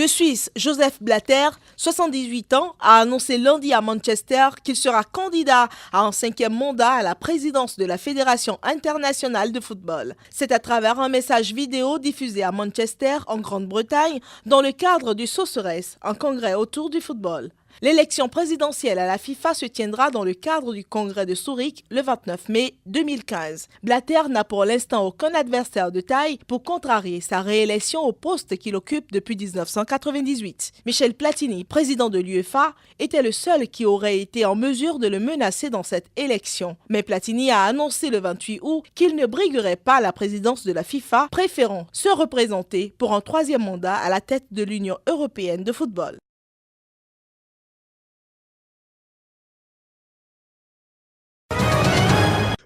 Le Suisse Joseph Blatter, 78 ans, a annoncé lundi à Manchester qu'il sera candidat à un 5e mandat à la présidence de la Fédération internationale de football. C'est à travers un message vidéo diffusé à Manchester, en Grande-Bretagne, dans le cadre du Sorceress, un congrès autour du football. L'élection présidentielle à la FIFA se tiendra dans le cadre du congrès de Zurich le 29 mai 2015. Blatter n'a pour l'instant aucun adversaire de taille pour contrarier sa réélection au poste qu'il occupe depuis 1998. Michel Platini, président de l'UEFA, était le seul qui aurait été en mesure de le menacer dans cette élection. Mais Platini a annoncé le 28 août qu'il ne briguerait pas la présidence de la FIFA, préférant se représenter pour un 3e mandat à la tête de l'Union européenne de football.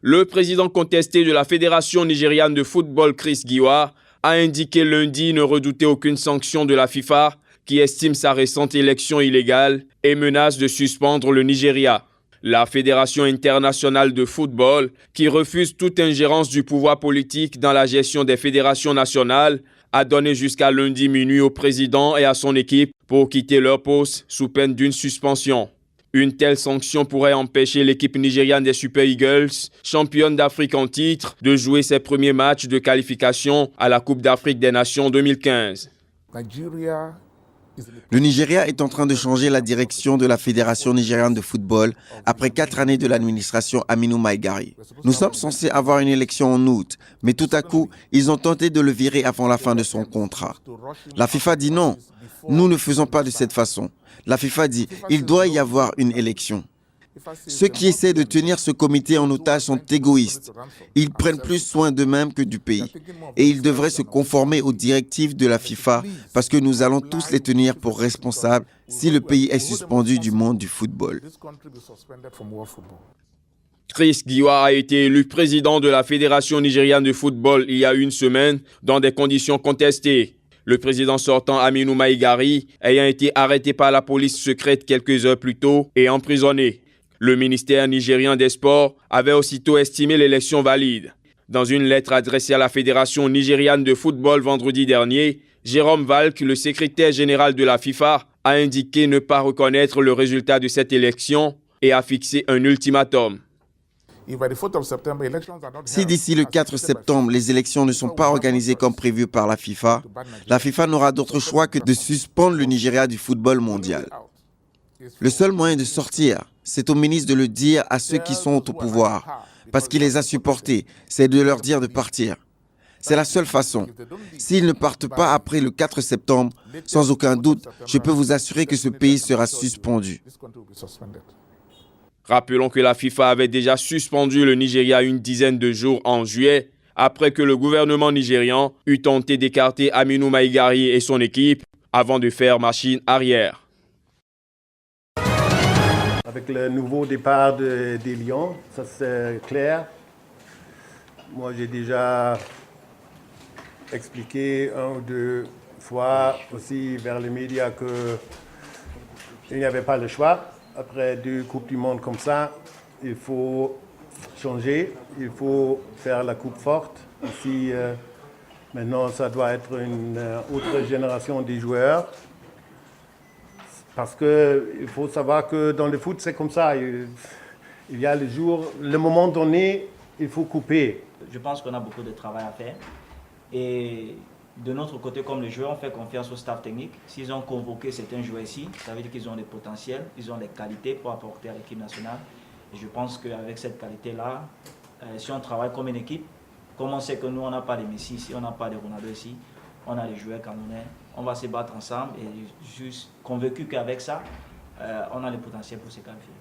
Le président contesté de la Fédération nigériane de football, Chris Giwa, a indiqué lundi ne redouter aucune sanction de la FIFA qui estime sa récente élection illégale et menace de suspendre le Nigeria. La Fédération internationale de football, qui refuse toute ingérence du pouvoir politique dans la gestion des fédérations nationales, a donné jusqu'à lundi minuit au président et à son équipe pour quitter leur poste sous peine d'une suspension. Une telle sanction pourrait empêcher l'équipe nigériane des Super Eagles, championne d'Afrique en titre, de jouer ses premiers matchs de qualification à la Coupe d'Afrique des Nations 2015. Le Nigeria est en train de changer la direction de la Fédération nigériane de football après 4 années de l'administration Aminu Maigari. Nous sommes censés avoir une élection en août, mais tout à coup, ils ont tenté de le virer avant la fin de son contrat. La FIFA dit non, nous ne faisons pas de cette façon. La FIFA dit il doit y avoir une élection. Ceux qui essaient de tenir ce comité en otage sont égoïstes. Ils prennent plus soin d'eux-mêmes que du pays. Et ils devraient se conformer aux directives de la FIFA parce que nous allons tous les tenir pour responsables si le pays est suspendu du monde du football. Chris Giwa a été élu président de la Fédération nigériane de football il y a une semaine dans des conditions contestées. Le président sortant Aminu Maigari ayant été arrêté par la police secrète quelques heures plus tôt et emprisonné. Le ministère nigérien des Sports avait aussitôt estimé l'élection valide. Dans une lettre adressée à la Fédération nigériane de football vendredi dernier, Jérôme Valk, le secrétaire général de la FIFA, a indiqué ne pas reconnaître le résultat de cette élection et a fixé un ultimatum. Si d'ici le 4 septembre, les élections ne sont pas organisées comme prévu par la FIFA n'aura d'autre choix que de suspendre le Nigeria du football mondial. Le seul moyen de sortir, c'est au ministre de le dire à ceux qui sont au pouvoir, parce qu'il les a supportés, c'est de leur dire de partir. C'est la seule façon. S'ils ne partent pas après le 4 septembre, sans aucun doute, je peux vous assurer que ce pays sera suspendu. Rappelons que la FIFA avait déjà suspendu le Nigeria une dizaine de jours en juillet, après que le gouvernement nigérian eut tenté d'écarter Aminu Maigari et son équipe avant de faire machine arrière. Avec le nouveau départ des Lions, ça c'est clair. Moi j'ai déjà expliqué 1 ou 2 fois aussi vers les médias qu'il n'y avait pas le choix. Après 2 Coupes du Monde comme ça, il faut changer, il faut faire la coupe forte. Ici, maintenant, ça doit être une autre génération de joueurs. Parce qu'il faut savoir que dans le foot, c'est comme ça. Il y a le moment donné, il faut couper. Je pense qu'on a beaucoup de travail à faire. Et de notre côté, comme les joueurs, on fait confiance au staff technique. S'ils ont convoqué certains joueurs ici, ça veut dire qu'ils ont des potentiels, ils ont des qualités pour apporter à l'équipe nationale. Et je pense qu'avec cette qualité-là, si on travaille comme une équipe, comme on sait que nous, on n'a pas de Messi ici, on n'a pas de Ronaldo ici, on a des joueurs camerounais, on va se battre ensemble et je suis convaincu qu'avec ça, on a le potentiel pour se qualifier.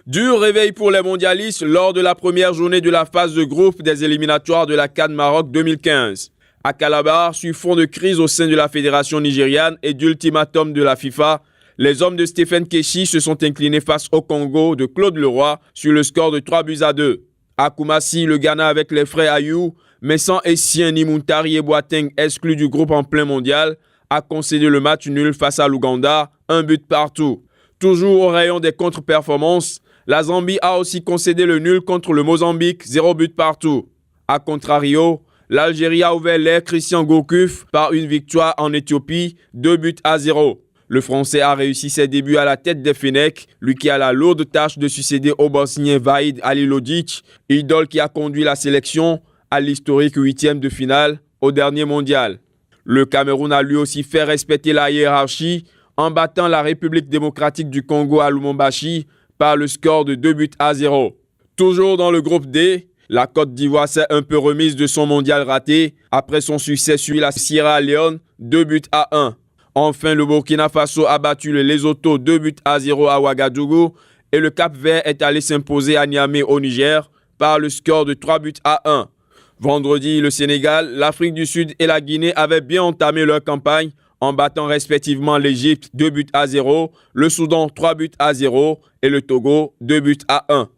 Dur réveil pour les mondialistes lors de la première journée de la phase de groupe des éliminatoires de la CAN Maroc 2015. À Calabar, sur fond de crise au sein de la fédération nigériane et d'ultimatum de la FIFA, les hommes de Stephen Keshi se sont inclinés face au Congo de Claude Leroy sur le score de 3-2. À Koumassi, le Ghana avec les frères Ayou, mais sans Essien ni Muntari et Boateng exclus du groupe en plein mondial, a concédé le match nul face à l'Ouganda, 1 but partout. Toujours au rayon des contre-performances, la Zambie a aussi concédé le nul contre le Mozambique, 0 but partout. A contrario, l'Algérie a ouvert l'ère Christian Gourcuff par une victoire en Éthiopie, 2-0. Le Français a réussi ses débuts à la tête des Fennecs, lui qui a la lourde tâche de succéder au Bosnien Vahid Halilhodžić, idole qui a conduit la sélection à l'historique 8e de finale au dernier mondial. Le Cameroun a lui aussi fait respecter la hiérarchie en battant la République démocratique du Congo à Lubumbashi par le score de 2-0. Toujours dans le groupe D, la Côte d'Ivoire s'est un peu remise de son mondial raté après son succès sur la Sierra Leone 2-1. Enfin, le Burkina Faso a battu le Lesotho 2-0 à Ouagadougou et le Cap-Vert est allé s'imposer à Niamey au Niger par le score de 3-1. Vendredi, le Sénégal, l'Afrique du Sud et la Guinée avaient bien entamé leur campagne en battant respectivement l'Égypte 2-0, le Soudan 3-0 et le Togo 2-1.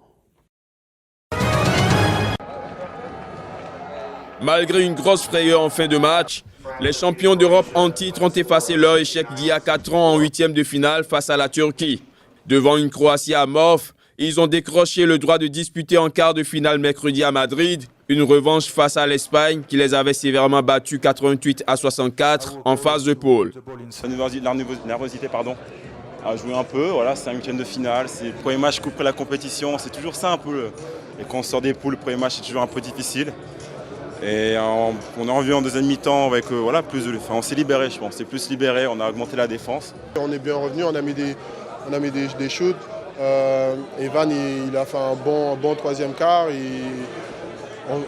Malgré une grosse frayeur en fin de match, les champions d'Europe en titre ont effacé leur échec d'il y a 4 ans en 8e de finale face à la Turquie. Devant une Croatie amorphe, ils ont décroché le droit de disputer en quart de finale mercredi à Madrid, une revanche face à l'Espagne qui les avait sévèrement battus 88-64 en phase de poule. La nervosité, à jouer un peu, voilà, c'est un 8e de finale, c'est le premier match qu'ouvre la compétition, c'est toujours ça un peu. Et quand on sort des poules, le premier match est toujours un peu difficile. Et on est revenu en deuxième mi-temps avec on s'est libéré, je pense, c'est plus libéré, on a augmenté la défense. On est bien revenu, on a mis des shoots. Evan il a fait un bon troisième quart.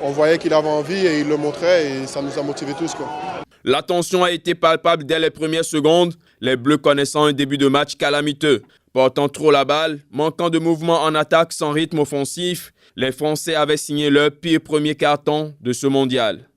On voyait qu'il avait envie et il le montrait et ça nous a motivés tous, quoi. La tension a été palpable dès les premières secondes, les Bleus connaissant un début de match calamiteux. Portant trop la balle, manquant de mouvement en attaque sans rythme offensif, les Français avaient signé leur pire premier carton de ce mondial.